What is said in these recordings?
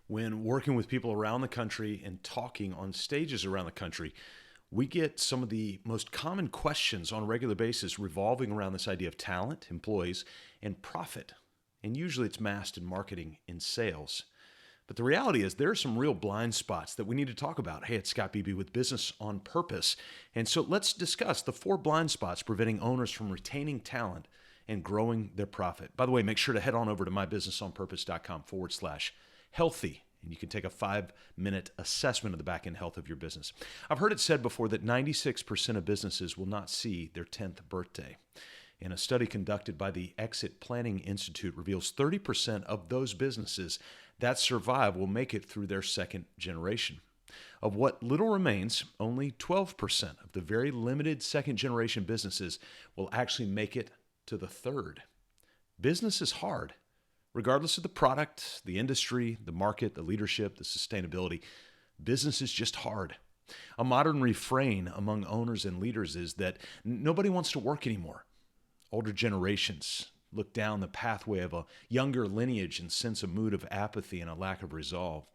When working with people around the country and talking on stages around the country, we get some of the most common questions on a regular basis revolving around this idea of talent, employees, and profit. And usually it's masked in marketing and sales. But the reality is there are some real blind spots that we need to talk about. Hey, it's Scott Beebe with Business on Purpose. And so let's discuss the 4 blind spots preventing owners from retaining talent and growing their profit. By the way, make sure to head on over to mybusinessonpurpose.com/healthy, and you can take a 5-minute assessment of the back end health of your business. I've heard it said before that 96% of businesses will not see their 10th birthday. And a study conducted by the Exit Planning Institute reveals 30% of those businesses that survive will make it through their second generation. Of what little remains, only 12% of the very limited second generation businesses will actually make it to the third. Business is hard. Regardless of the product, the industry, the market, the leadership, the sustainability, business is just hard. A modern refrain among owners and leaders is that nobody wants to work anymore. Older generations look down the pathway of a younger lineage and sense a mood of apathy and a lack of resolve.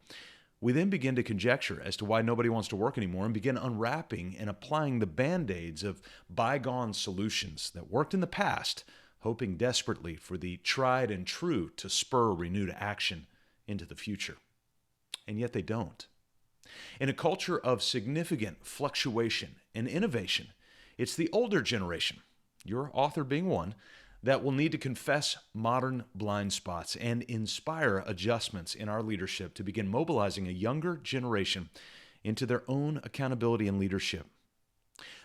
We then begin to conjecture as to why nobody wants to work anymore and begin unwrapping and applying the band-aids of bygone solutions that worked in the past, hoping desperately for the tried and true to spur renewed action into the future. And yet they don't. In a culture of significant fluctuation and innovation, it's the older generation, your author being one, that will need to confess modern blind spots and inspire adjustments in our leadership to begin mobilizing a younger generation into their own accountability and leadership.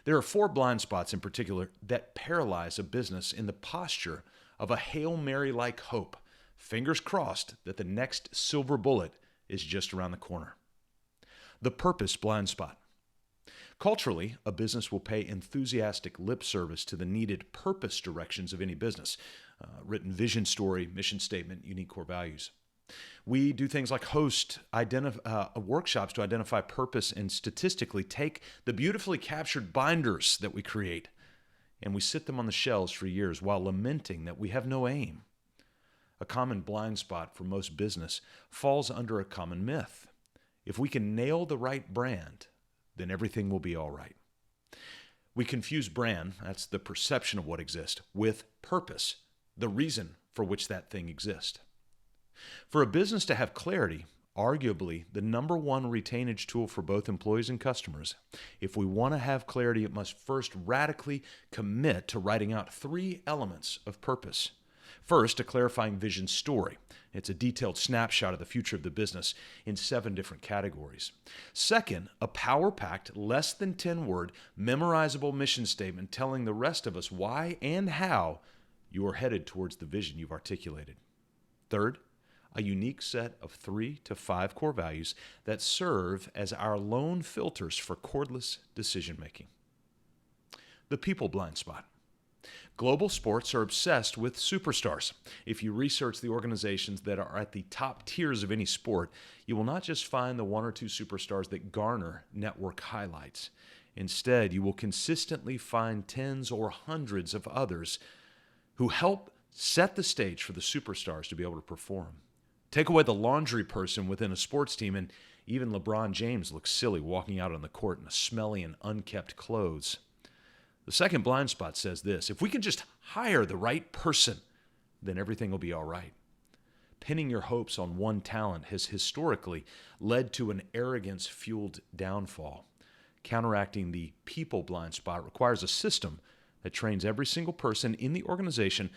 There are 4 blind spots in particular that paralyze a business in the posture of a Hail Mary-like hope, fingers crossed that the next silver bullet is just around the corner. The purpose blind spot. Culturally, a business will pay enthusiastic lip service to the needed purpose directions of any business, written vision story, mission statement, unique core values. We do things like host workshops to identify purpose and statistically take the beautifully captured binders that we create and we sit them on the shelves for years while lamenting that we have no aim. A common blind spot for most business falls under a common myth. If we can nail the right brand, then everything will be all right. We confuse brand, that's the perception of what exists, with purpose, the reason for which that thing exists. For a business to have clarity, arguably the number one retainage tool for both employees and customers, if we want to have clarity, it must first radically commit to writing out 3 elements of purpose. First, a clarifying vision story. It's a detailed snapshot of the future of the business in 7 different categories. Second, a power-packed, less than 10-word, memorizable mission statement telling the rest of us why and how you are headed towards the vision you've articulated. Third, a unique set of 3 to 5 core values that serve as our lone filters for cordless decision-making. The people blind spot. Global sports are obsessed with superstars. If you research the organizations that are at the top tiers of any sport, you will not just find the 1 or 2 superstars that garner network highlights. Instead, you will consistently find tens or hundreds of others who help set the stage for the superstars to be able to perform. Take away the laundry person within a sports team, and even LeBron James looks silly walking out on the court in a smelly and unkempt clothes. The second blind spot says this: if we can just hire the right person, then everything will be all right. Pinning your hopes on one talent has historically led to an arrogance-fueled downfall. Counteracting the people blind spot requires a system that trains every single person in the organization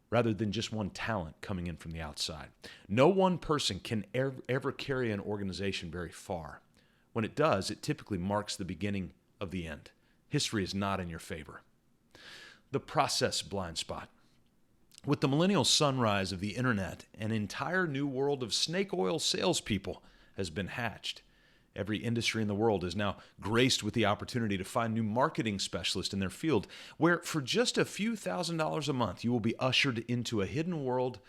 rather than just one talent coming in from the outside. No one person can ever carry an organization very far. When it does, it typically marks the beginning of the end. History is not in your favor. The process blind spot. With the millennial sunrise of the internet, an entire new world of snake oil salespeople has been hatched. Every industry in the world is now graced with the opportunity to find new marketing specialists in their field, where for just a few $1,000s a month, you will be ushered into a hidden world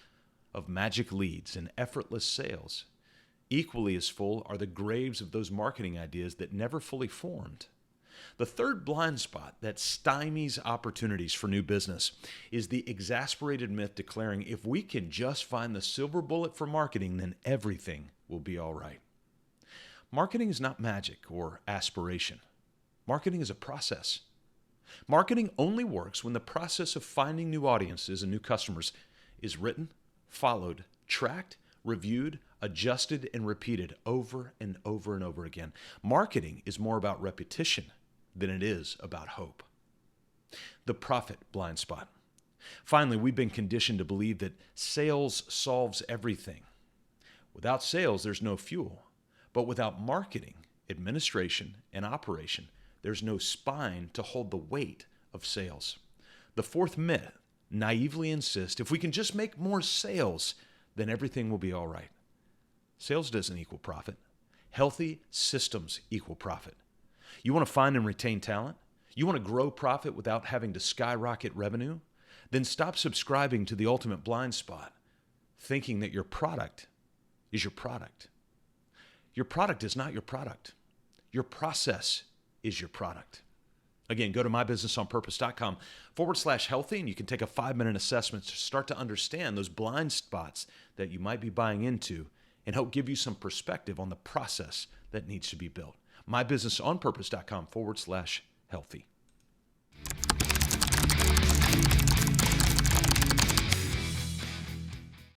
of magic leads and effortless sales. Equally as full are the graves of those marketing ideas that never fully formed. The third blind spot that stymies opportunities for new business is the exasperated myth declaring if we can just find the silver bullet for marketing, then everything will be all right. Marketing is not magic or aspiration. Marketing is a process. Marketing only works when the process of finding new audiences and new customers is written, followed, tracked, reviewed, adjusted, and repeated over and over and over again. Marketing is more about repetition than it is about hope. The profit blind spot. Finally, we've been conditioned to believe that sales solves everything. Without sales, there's no fuel. But without marketing, administration, and operation, there's no spine to hold the weight of sales. The fourth myth naively insists if we can just make more sales, then everything will be all right. Sales doesn't equal profit. Healthy systems equal profit. You want to find and retain talent? You want to grow profit without having to skyrocket revenue? Then stop subscribing to the ultimate blind spot, thinking that your product is your product. Your product is not your product. Your process is your product. Again, go to mybusinessonpurpose.com/healthy, and you can take a 5-minute assessment to start to understand those blind spots that you might be buying into and help give you some perspective on the process that needs to be built. mybusinessonpurpose.com/healthy.